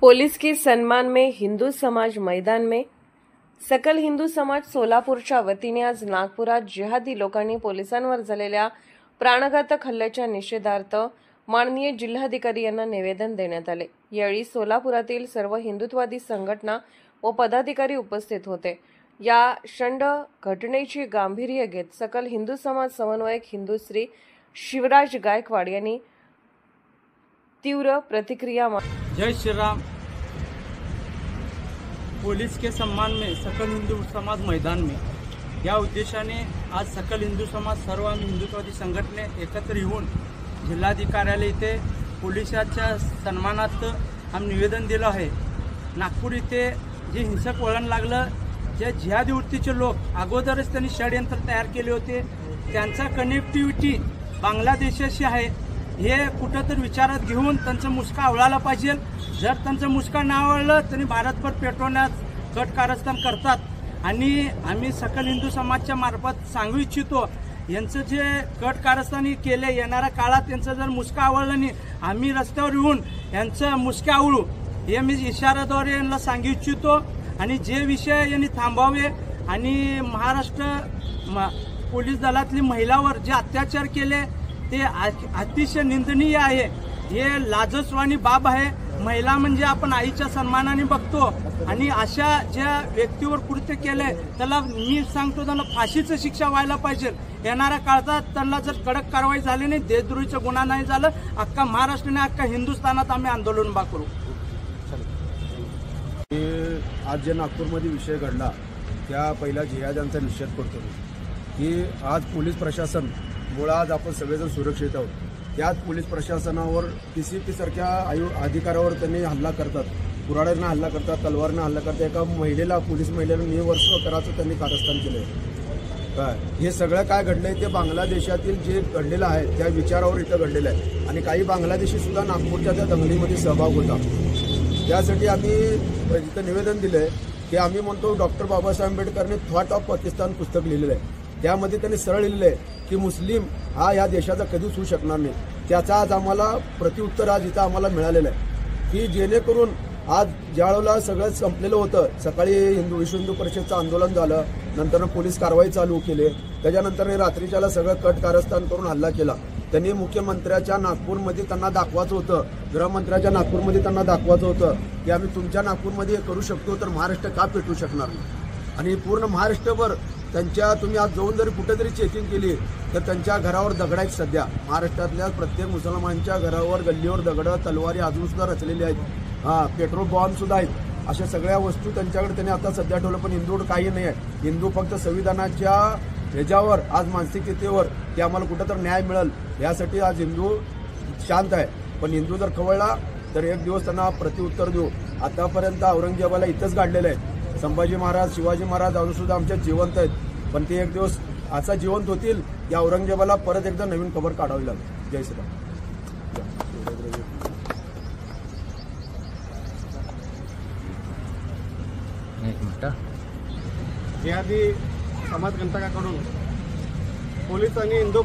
Police के सम्मान में हिंदू समाज मैदान में सकल हिंदू समाज सोलापूरच्या वतीने आज नागपुरात जिहादी लोकांनी पोलिसांवर झालेल्या प्राणघातक हल्ल्याच्या निषेधार्थ माननीय जिल्हाधिकारी यांना निवेदन देण्यात आले। यावेळी सोलापुरातील सर्व हिंदुत्ववादी संघटना व पदाधिकारी उपस्थित होते। या षंड घटनेची गांभीर्य घेत सकल हिंदू समाज समन्वयक हिंदुश्री शिवराज गायकवाड यांनी तीव्र प्रतिक्रिया। जय श्री राम। पुलिस के सम्मान में सकल हिंदू समाज मैदान में या उद्देशाने आज सकल हिंदू समाज सर्व हिंदुत्ववादी संघटने एकत्र येऊन जिल्हाधिकार्यालय इथे पोलिसाच्या सन्मानार्थ आम्ही निवेदन दिलं आहे। नागपूर इथे जे हिंसक वळण लागलं, जे जिहादी वृत्तीचे लोक अगोदरच त्यांनी षडयंत्र तयार केले होते, त्यांचा कनेक्टिव्हिटी बांगलादेशाशी आहे हे कुठंतरी विचारात घेऊन त्यांचं मुस्का आवळायला पाहिजे। जर त्यांचं मुस्का नाही आवळलं तरी भारतभर पेटवण्यात कट कारस्थान करतात आणि आम्ही सकल हिंदू समाजच्या मार्फत सांगू इच्छितो, यांचं जे कट कारस्थानी केले येणाऱ्या काळात यांचं जर मुस्का आवळलं नाही आम्ही रस्त्यावर येऊन यांचं मुस्का आवळू हे मी इशाऱ्याद्वारे यांना सांगू इच्छितो। आणि जे विषय यांनी थांबावे आणि महाराष्ट्र पोलीस दलातली महिलावर जे अत्याचार केले ते अतिशय निंदनीय आहे। हे लाजस्वानी बाब आहे। महिला म्हणजे आपण आईच्या सन्मानाने बघतो आणि अशा ज्या व्यक्तीवर कृत्य केले त्याला मी सांगतो त्यांना फाशीची शिक्षा व्हायला पाहिजे। येणाऱ्या काळात त्यांना जर कडक कारवाई झाली नाही, देशद्रोहीचा गुन्हा नाही झाला, अख्खा महाराष्ट्राने अख्खा हिंदुस्थानात आम्ही आंदोलन उभा करू। आज जे नागपूरमध्ये विषय घडला त्या पहिला जिहाद्यांचा निषेध करतो की आज पोलीस प्रशासन मुळे आज आपण सगळेजण सुरक्षित आहोत, त्याच पोलीस प्रशासनावर PCP सारख्या अधिकाऱ्यावर त्यांनी हल्ला करतात, कुऱ्हाडीनं हल्ला करतात, तलवारनं हल्ला करतात। एका महिलेला पोलीस महिलेला निवर्स करायचं त्यांनी कारस्थान केलंय। काय हे सगळं काय घडलंय ते बांगलादेशातील जे घडलेलं आहे त्या विचारावर इथं घडलेलं आहे आणि काही बांगलादेशी सुद्धा नागपूरच्या त्या दंगलीमध्ये सहभाग होता। त्यासाठी आम्ही इथं निवेदन दिलंय की आम्ही म्हणतो डॉक्टर बाबासाहेब आंबेडकरने थॉट ऑफ पाकिस्तान पुस्तक लिहिलेलं आहे, त्यामध्ये त्यांनी सरळ लिहिलेलं आहे की मुस्लिम हा या देशाचा कधीच होऊ शकणार नाही। त्याचा आज आम्हाला प्रत्युत्तर आज इथं आम्हाला मिळालेलं आहे की जेणेकरून आज ज्यावेळेला सगळं संपलेलं होतं, सकाळी विश्व हिंदू परिषदचं आंदोलन झालं, नंतर पोलीस कारवाई चालू केली, त्याच्यानंतर रात्रीच्याला सगळं कट कारस्थान करून हल्ला केला। त्यांनी मुख्यमंत्र्याच्या नागपूरमध्ये त्यांना दाखवायचं होतं, गृहमंत्र्याच्या नागपूरमध्ये त्यांना दाखवायचं होतं की आम्ही तुमच्या नागपूरमध्ये हे करू शकतो तर महाराष्ट्र का पेटू शकणार नाही। आणि पूर्ण महाराष्ट्रभर त्यांच्या तुम्ही आज जाऊन जरी कुठेतरी चेकिंग केली तर त्यांच्या घरावर दगड आहेत। सध्या महाराष्ट्रातल्या प्रत्येक मुसलमानांच्या घरावर गल्लीवर दगड तलवारी अजून सुद्धा रचलेली आहेत, पेट्रोल बॉम्ब सुद्धा आहेत। अशा सगळ्या वस्तू त्यांच्याकडे त्यांनी आता सध्या ठेवलं, पण हिंदूकडे काही नाही आहे। हिंदू फक्त संविधानाच्या ह्याच्यावर आज मानसिकतेवर की आम्हाला कुठं तर न्याय मिळेल यासाठी आज हिंदू शांत आहे। पण हिंदू जर खवळला तर एक दिवस त्यांना प्रत्युत्तर देऊ। आतापर्यंत औरंगजेबाला इथंच गाडलेलं आहे, संभाजी महाराज शिवाजी महाराज अजून सुद्धा आमच्यात जिवंत आहेत, पण ते एक दिवस असा जिवंत होतील या औरंगजेबाला परत एकदा नवीन खबर काढावी लागेल। जय श्रीराम। जिहादी समाजघंटकाकडून पोलीस आणि हिंदू